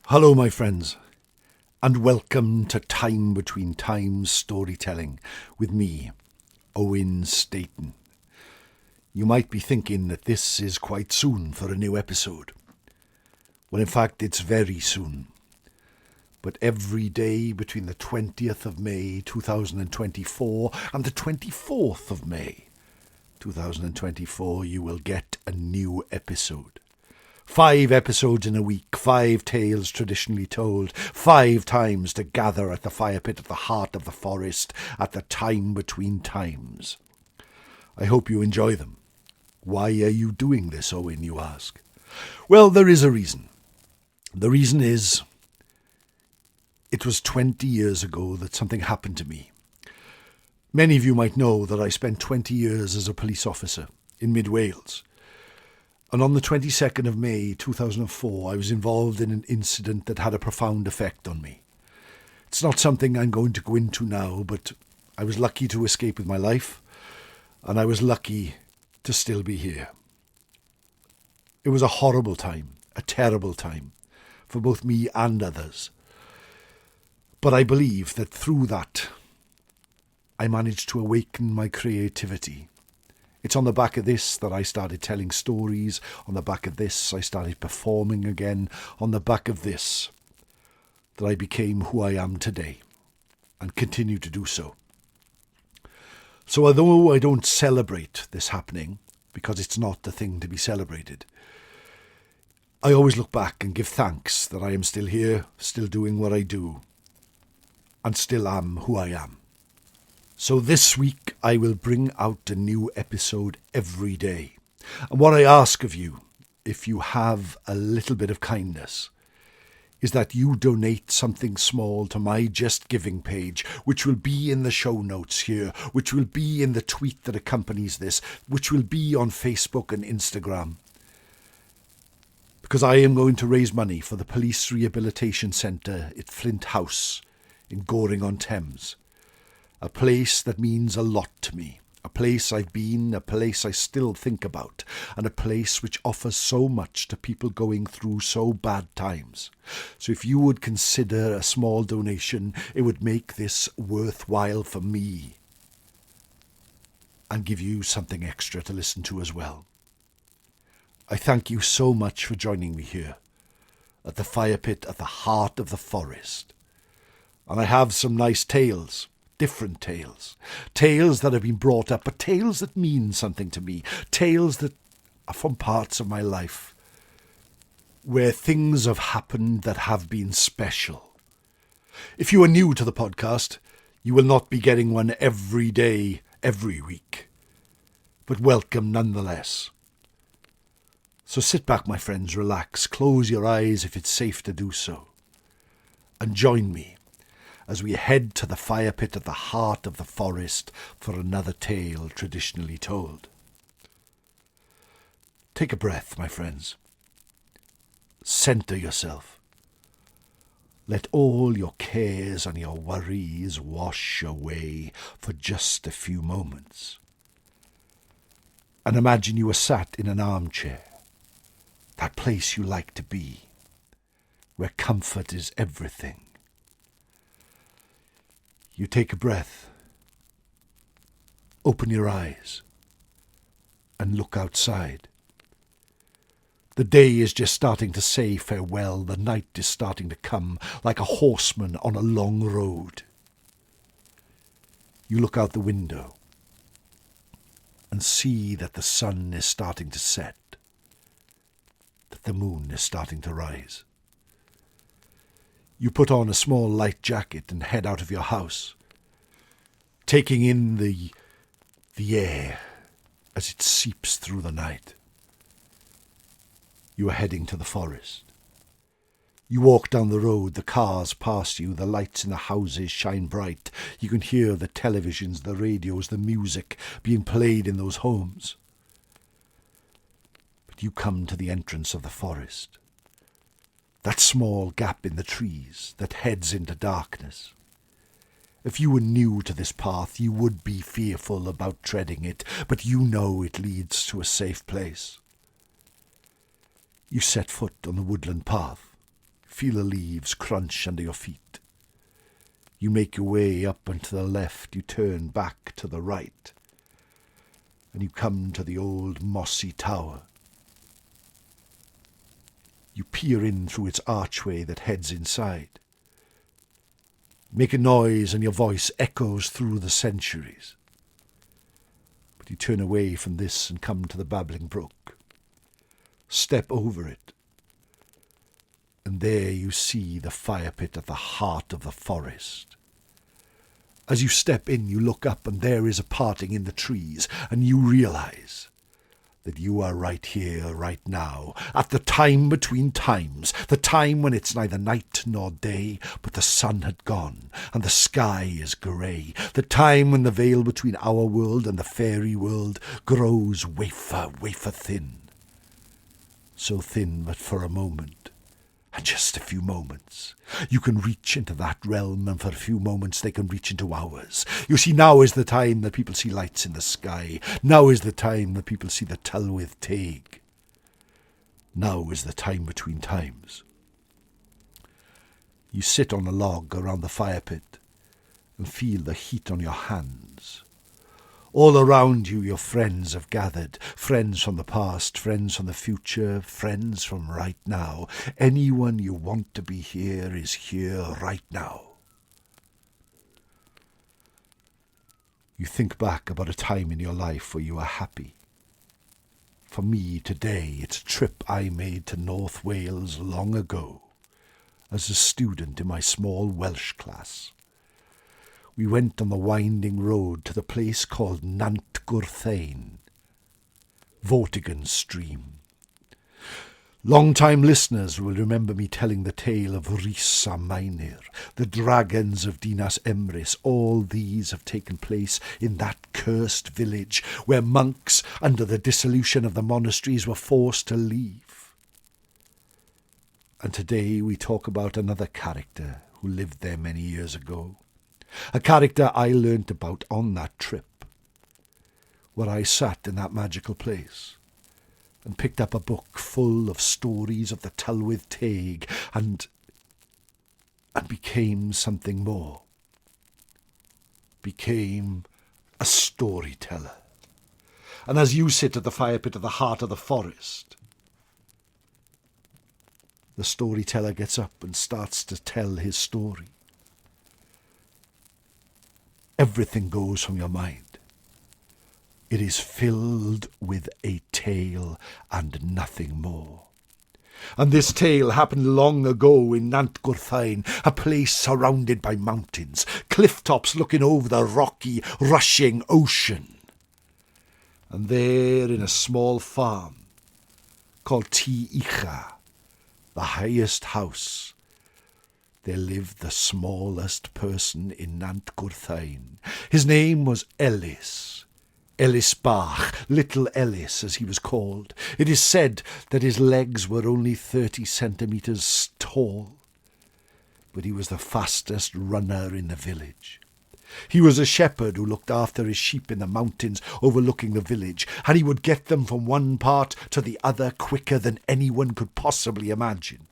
Hello, my friends, and welcome to Time Between Times Storytelling with me, Owen Staton. You might be thinking that this is quite soon for a new episode. Well, in fact, it's very soon. But every day between the 20th of May 2024 and the 24th of May 2024, you will get a new episode. 5 episodes in a week, 5 tales traditionally told, 5 times to gather at the fire pit at the heart of the forest at the time between times. I hope you enjoy them. Why are you doing this, Owen, you ask? Well, there is a reason. The reason is, it was 20 years ago that something happened to me. Many of you might know that I spent 20 years as a police officer in mid-Wales. And on the 22nd of May 2004, I was involved in an incident that had a profound effect on me. It's not something I'm going to go into now, but I was lucky to escape with my life, and I was lucky to still be here. It was a horrible time, a terrible time, for both me and others. But I believe that through that, I managed to awaken my creativity. It's on the back of this that I started telling stories. On the back of this, I started performing again. On the back of this, that I became who I am today and continue to do so. So although I don't celebrate this happening, because it's not the thing to be celebrated, I always look back and give thanks that I am still here, still doing what I do, and still am who I am. So this week I will bring out a new episode every day. And what I ask of you, if you have a little bit of kindness, is that you donate something small to my Just Giving page, which will be in the show notes here, which will be in the tweet that accompanies this, which will be on Facebook and Instagram. Because I am going to raise money for the Police Rehabilitation Centre at Flint House in Goring on Thames. A place that means a lot to me, a place I've been, a place I still think about, and a place which offers so much to people going through so bad times. So if you would consider a small donation, it would make this worthwhile for me and give you something extra to listen to as well. I thank you so much for joining me here at the fire pit at the heart of the forest. And I have some nice tales. Different tales that have been brought up, but tales that mean something to me, tales that are from parts of my life where things have happened that have been special. If you are new to the podcast, you will not be getting one every day, every week, but welcome nonetheless. So sit back, my friends, relax, close your eyes if it's safe to do so, and join me as we head to the fire pit at the heart of the forest for another tale traditionally told. Take a breath, my friends. Centre yourself. Let all your cares and your worries wash away for just a few moments. And imagine you are sat in an armchair, that place you like to be, where comfort is everything. You take a breath, open your eyes, and look outside. The day is just starting to say farewell. The night is starting to come like a horseman on a long road. You look out the window and see that the sun is starting to set, that the moon is starting to rise. You put on a small light jacket and head out of your house, taking in the air as it seeps through the night. You are heading to the forest. You walk down the road, the cars pass you, the lights in the houses shine bright. You can hear the televisions, the radios, the music being played in those homes. But you come to the entrance of the forest. That small gap in the trees that heads into darkness. If you were new to this path, you would be fearful about treading it, but you know it leads to a safe place. You set foot on the woodland path. Feel the leaves crunch under your feet. You make your way up and to the left, you turn back to the right, and you come to the old mossy tower. You peer in through its archway that heads inside. Make a noise and your voice echoes through the centuries. But you turn away from this and come to the babbling brook. Step over it. And there you see the fire pit at the heart of the forest. As you step in, you look up and there is a parting in the trees, and you realize that you are right here, right now, at the time between times, the time when it's neither night nor day, but the sun had gone, and the sky is grey, the time when the veil between our world and the fairy world grows wafer thin. So thin that for a moment, and just a few moments, you can reach into that realm, and for a few moments they can reach into ours. You see, now is the time that people see lights in the sky. Now is the time that people see the Tylwyth Teg. Now is the time between times. You sit on a log around the fire pit and feel the heat on your hands. All around you, your friends have gathered, friends from the past, friends from the future, friends from right now. Anyone you want to be here is here right now. You think back about a time in your life where you were happy. For me, today, it's a trip I made to North Wales long ago, as a student in my small Welsh class. We went on the winding road to the place called Nant Gwrthein, Vortigern Stream. Long-time listeners will remember me telling the tale of Rhys a Mynir, the dragons of Dinas Emrys. All these have taken place in that cursed village where monks, under the dissolution of the monasteries, were forced to leave. And today we talk about another character who lived there many years ago. A character I learnt about on that trip, where I sat in that magical place and picked up a book full of stories of the Tylwyth Teg and became something more. Became a storyteller. And as you sit at the fire pit at the heart of the forest, the storyteller gets up and starts to tell his story. Everything goes from your mind. It is filled with a tale and nothing more. And this tale happened long ago in Nant Gwrthein, a place surrounded by mountains, cliff tops looking over the rocky, rushing ocean. And there in a small farm called Tŷ Ucha, the highest house, there lived the smallest person in Nant Gwrthein. His name was Elis. Elis Bach, little Elis as he was called. It is said that his legs were only 30 centimetres tall, but he was the fastest runner in the village. He was a shepherd who looked after his sheep in the mountains overlooking the village, and he would get them from one part to the other quicker than anyone could possibly imagine.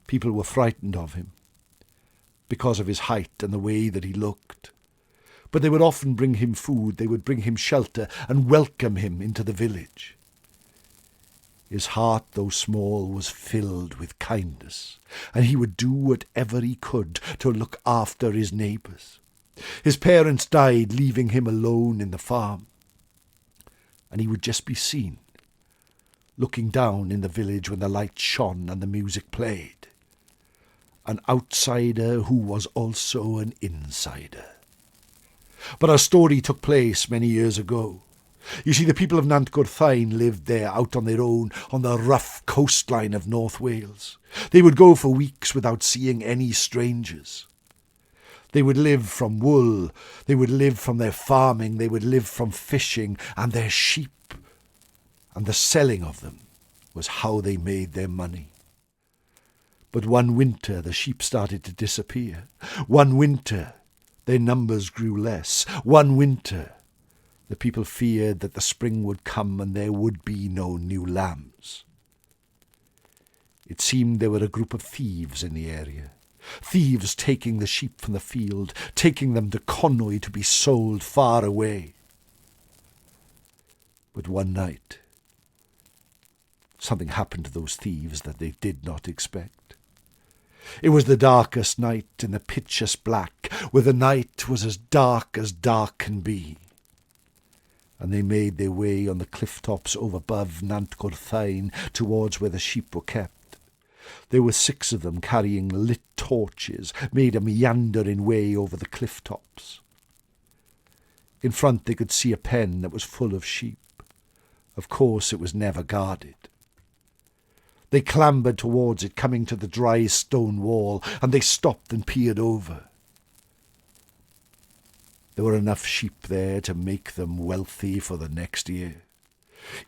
People were frightened of him because of his height and the way that he looked. But they would often bring him food, they would bring him shelter and welcome him into the village. His heart, though small, was filled with kindness, and he would do whatever he could to look after his neighbours. His parents died, leaving him alone in the farm, and he would just be seen, looking down in the village when the lights shone and the music played. An outsider who was also an insider. But our story took place many years ago. You see, the people of Nant Gwrthauyn lived there out on their own on the rough coastline of North Wales. They would go for weeks without seeing any strangers. They would live from wool, they would live from their farming, they would live from fishing and their sheep. And the selling of them was how they made their money. But one winter the sheep started to disappear. One winter their numbers grew less. One winter the people feared that the spring would come and there would be no new lambs. It seemed there were a group of thieves in the area. Thieves taking the sheep from the field, taking them to Conwy to be sold far away. But one night, something happened to those thieves that they did not expect. It was the darkest night in the pitchest black, where the night was as dark can be. And they made their way on the cliff tops over above Nant Gwrthauyn towards where the sheep were kept. There were 6 of them carrying lit torches, made a meandering way over the cliff tops. In front they could see a pen that was full of sheep. Of course it was never guarded. They clambered towards it, coming to the dry stone wall, and they stopped and peered over. There were enough sheep there to make them wealthy for the next year.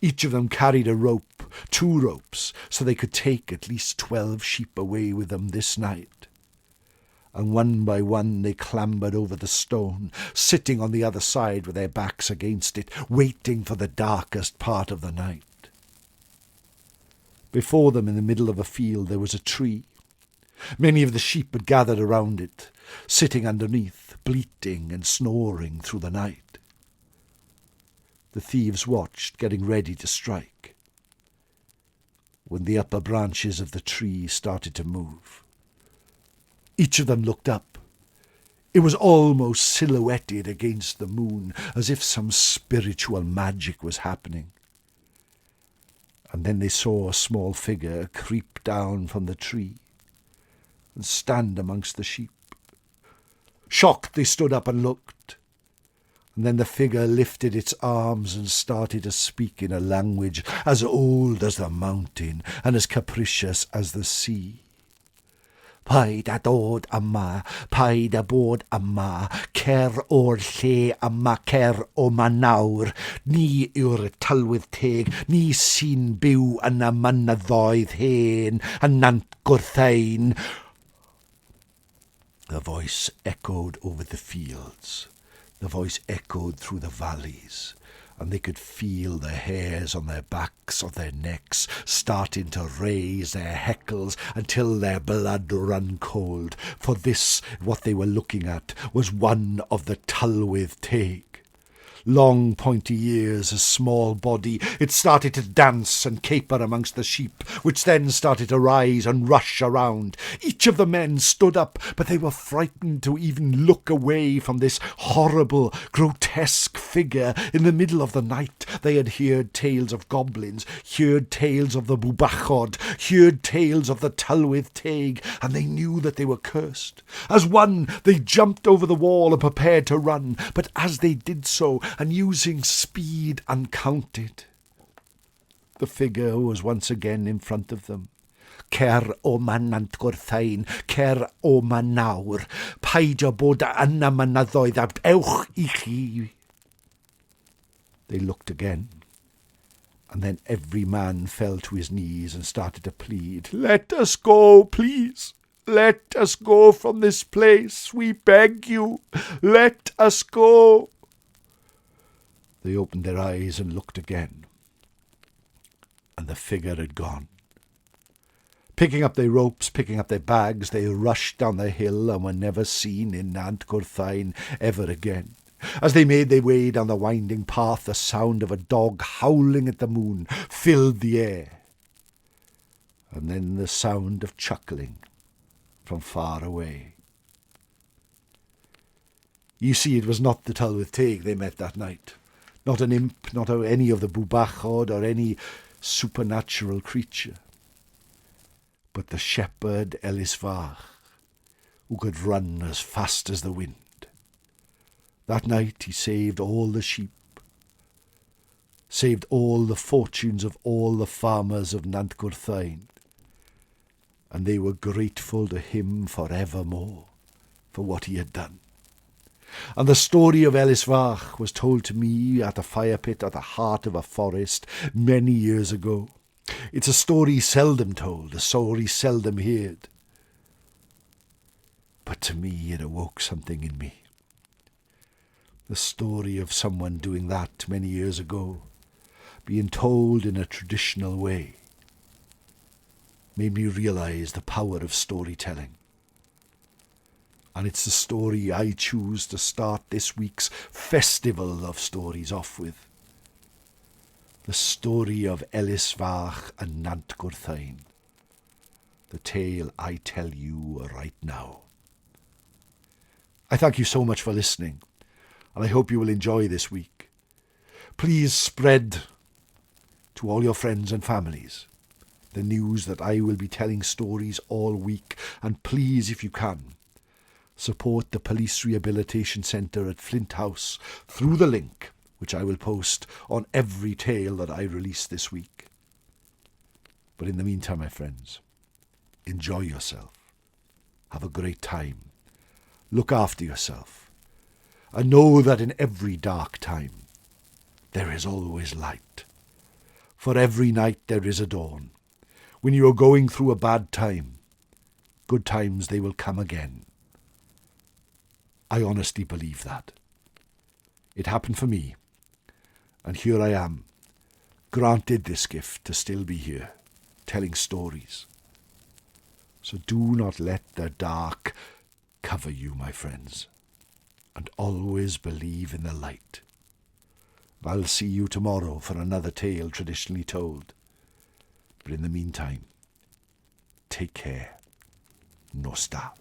Each of them carried a rope, 2 ropes, so they could take at least 12 sheep away with them this night. And one by one they clambered over the stone, sitting on the other side with their backs against it, waiting for the darkest part of the night. Before them, in the middle of a field, there was a tree. Many of the sheep had gathered around it, sitting underneath, bleating and snoring through the night. The thieves watched, getting ready to strike, when the upper branches of the tree started to move. Each of them looked up. It was almost silhouetted against the moon, as if some spiritual magic was happening. And then they saw a small figure creep down from the tree and stand amongst the sheep. Shocked, they stood up and looked. And then the figure lifted its arms and started to speak in a language as old as the mountain and as capricious as the sea. Paid a dod yma, paid a bod yma, cer o'r lle yma, cer o ma nawr. Ni yw'r talwydd teg, ni sy'n byw yn y mynyddoedd hen, yn Nant Gwrthauyn. The voice echoed over the fields. The voice echoed through the valleys, and they could feel the hairs on their backs or their necks starting to raise their heckles until their blood ran cold, for this, what they were looking at, was one of the Talwydd Teg. Long pointy ears, a small body, it started to dance and caper amongst the sheep, which then started to rise and rush around. Each of the men stood up, but they were frightened to even look away from this horrible, grotesque figure in the middle of the night. They had heard tales of goblins, heard tales of the Bwbachod, heard tales of the Talwydd Teg, and they knew that they were cursed. As one, they jumped over the wall and prepared to run, but as they did so, and using speed uncounted, the figure was once again in front of them. Cer o ma Nant Gwrthauyn, cer o ma nawr, peidio bod yn y mynyddoedd a ewch I chi. They looked again, and then every man fell to his knees and started to plead, "Let us go, please. Let us go from this place. We beg you. Let us go." They opened their eyes and looked again, and the figure had gone. Picking up their ropes, picking up their bags, they rushed down the hill and were never seen in Nant Gwrthauyn ever again. As they made their way down the winding path, the sound of a dog howling at the moon filled the air, and then the sound of chuckling from far away. You see, it was not the Talwydd Teg they met that night. Not an imp, not any of the Bwbachod or any supernatural creature, but the shepherd Elis, who could run as fast as the wind. That night he saved all the sheep, saved all the fortunes of all the farmers of Nant Gwrthein, and they were grateful to him forevermore for what he had done. And the story of Elis Bach was told to me at a fire pit at the heart of a forest many years ago. It's a story seldom told, a story seldom heard. But to me it awoke something in me. The story of someone doing that many years ago, being told in a traditional way, made me realize the power of storytelling. And it's the story I choose to start this week's festival of stories off with. The story of Elis Bach and Nant Gwrthein. The tale I tell you right now. I thank you so much for listening, and I hope you will enjoy this week. Please spread to all your friends and families the news that I will be telling stories all week, and please, if you can, support the Police Rehabilitation Centre at Flint House through the link which I will post on every tale that I release this week. But in the meantime, my friends, enjoy yourself. Have a great time. Look after yourself. And know that in every dark time, there is always light. For every night there is a dawn. When you are going through a bad time, good times they will come again. I honestly believe that. It happened for me, and here I am, granted this gift to still be here, telling stories. So do not let the dark cover you, my friends, and always believe in the light. I'll see you tomorrow for another tale traditionally told. But in the meantime, take care. Nosta.